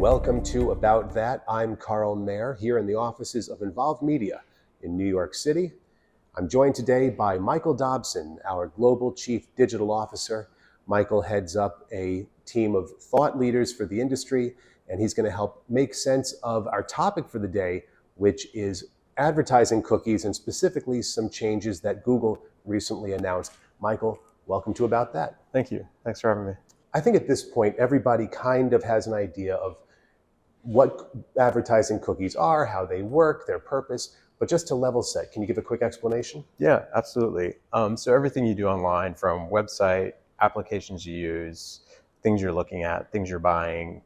welcome to About That. I'm Carl Mayer here in the offices of Involved Media in New York City. I'm joined today by Michael Dobson, our Global Chief Digital Officer. Michael heads up a team of thought leaders for the industry, and he's going to help make sense of our topic for the day, which is advertising cookies and specifically some changes that Google recently announced. Michael, welcome to About That. Thank you. Thanks for having me. I think at this point, everybody kind of has an idea of what advertising cookies are, how they work, their purpose. But just to level set, can you give a quick explanation? Yeah, absolutely. So everything you do online, from website, applications you use, things you're looking at, things you're buying,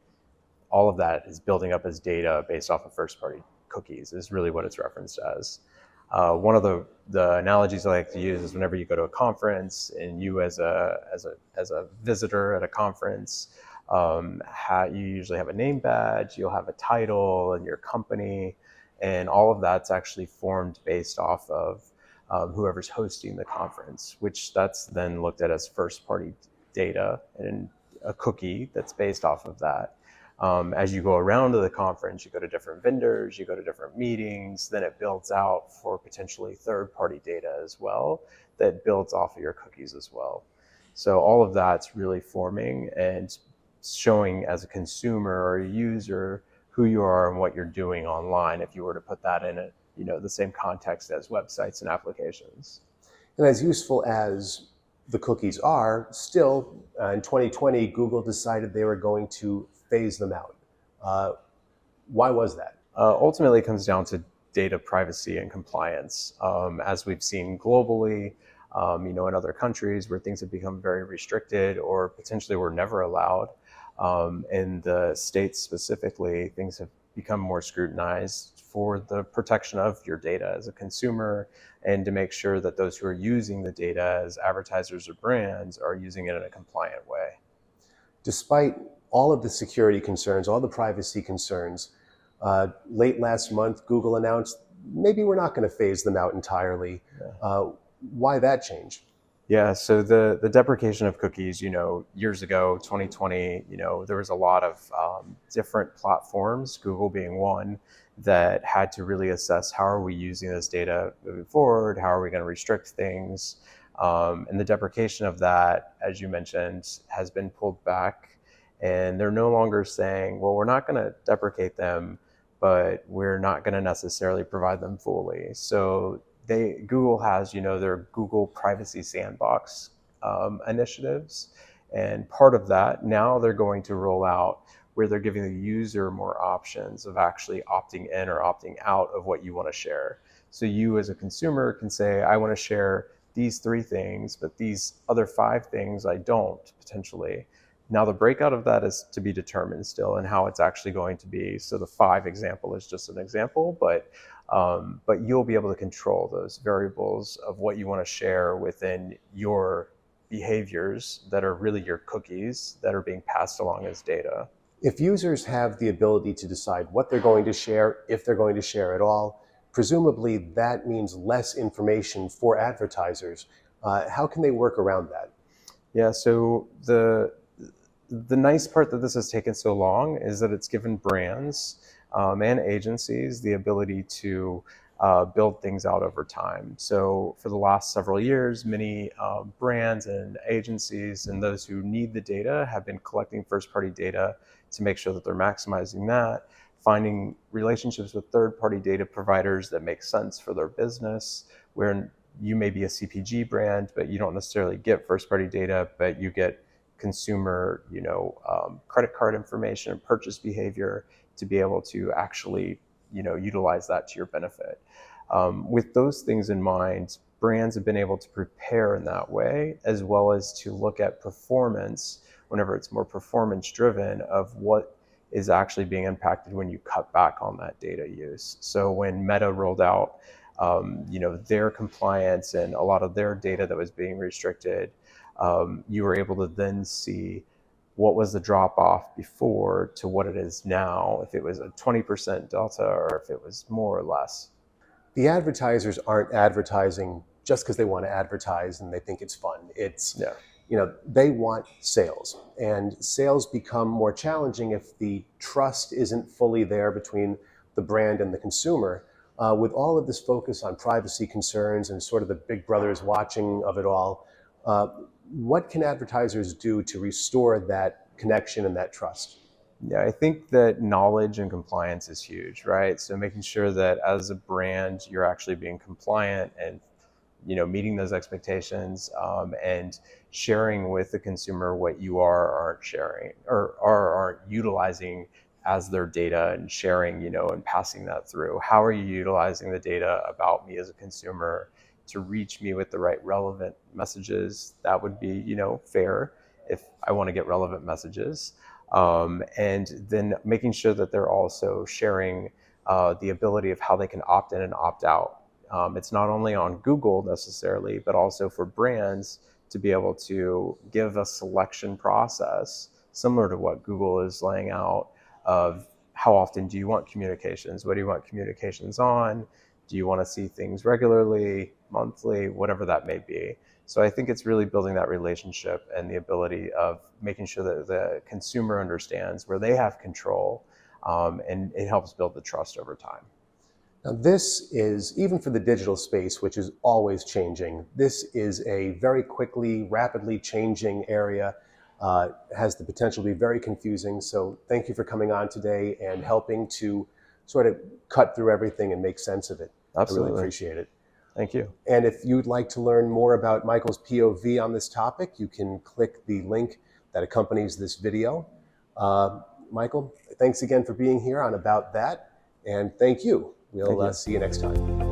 all of that is building up as data based off of first-party cookies is really what it's referenced as. One of the analogies I like to use is whenever you go to a conference and you as a visitor at a conference, you usually have a name badge, you'll have a title and your company, and all of that's actually formed based off of whoever's hosting the conference, which that's then looked at as first-party data and a cookie that's based off of that. As you go around to the conference, you go to different vendors, you go to different meetings, then it builds out for potentially third-party data as well that builds off of your cookies as well. So all of that's really forming and showing as a consumer or a user who you are and what you're doing online if you were to put that in the same context as websites and applications. And as useful as the cookies are, still in 2020, Google decided they were going to phase them out. Why was that? Ultimately, it comes down to data privacy and compliance. As we've seen globally, in other countries where things have become very restricted or potentially were never allowed. In the States specifically, things have become more scrutinized for the protection of your data as a consumer and to make sure that those who are using the data as advertisers or brands are using it in a compliant way. Despite all of the security concerns, all the privacy concerns, late last month, Google announced maybe we're not going to phase them out entirely. Yeah. Why that change? Yeah, so the deprecation of cookies, years ago, 2020, there was a lot of different platforms, Google being one, that had to really assess how are we using this data moving forward, how are we going to restrict things, and the deprecation of that, as you mentioned, has been pulled back, and they're no longer saying, well, we're not going to deprecate them, but we're not going to necessarily provide them fully. So Google has, their Google Privacy Sandbox initiatives. And part of that, now they're going to roll out where they're giving the user more options of actually opting in or opting out of what you want to share. So you as a consumer can say, I want to share these 3 things, but these other 5 things I don't potentially. Now the breakout of that is to be determined still and how it's actually going to be. So the 5 example is just an example, but you'll be able to control those variables of what you want to share within your behaviors that are really your cookies that are being passed along as data. If users have the ability to decide what they're going to share, if they're going to share at all, presumably that means less information for advertisers. How can they work around that? Yeah, so the nice part that this has taken so long is that it's given brands and agencies the ability to build things out over time. So for the last several years, many brands and agencies and those who need the data have been collecting first-party data to make sure that they're maximizing that, finding relationships with third-party data providers that make sense for their business, where you may be a CPG brand, but you don't necessarily get first-party data, but you get consumer, credit card information and purchase behavior to be able to actually, utilize that to your benefit. With those things in mind, brands have been able to prepare in that way, as well as to look at performance whenever it's more performance driven of what is actually being impacted when you cut back on that data use. So when Meta rolled out, their compliance and a lot of their data that was being restricted, you were able to then see what was the drop off before to what it is now, if it was a 20% delta or if it was more or less. The advertisers aren't advertising just because they want to advertise and they think it's fun. It's they want sales, and sales become more challenging if the trust isn't fully there between the brand and the consumer. With all of this focus on privacy concerns and sort of the big brothers watching of it all, uh, what can advertisers do to restore that connection and that trust? Yeah, I think that knowledge and compliance is huge, right? So making sure that as a brand, you're actually being compliant and meeting those expectations, and sharing with the consumer what you are or aren't sharing or aren't utilizing as their data, and sharing, and passing that through. How are you utilizing the data about me as a consumer to reach me with the right relevant messages? That would be, fair if I want to get relevant messages. And then making sure that they're also sharing the ability of how they can opt in and opt out. It's not only on Google necessarily, but also for brands to be able to give a selection process similar to what Google is laying out, of how often do you want communications? What do you want communications on? Do you want to see things regularly, monthly, whatever that may be? So I think it's really building that relationship and the ability of making sure that the consumer understands where they have control, and it helps build the trust over time. Now, this is, even for the digital space, which is always changing, this is a very quickly, rapidly changing area. Has the potential to be very confusing. So thank you for coming on today and helping to sort of cut through everything and make sense of it. Absolutely. I really appreciate it. Thank you. And if you'd like to learn more about Michael's POV on this topic, you can click the link that accompanies this video. Michael, thanks again for being here on About That, and thank you. We'll see you next time.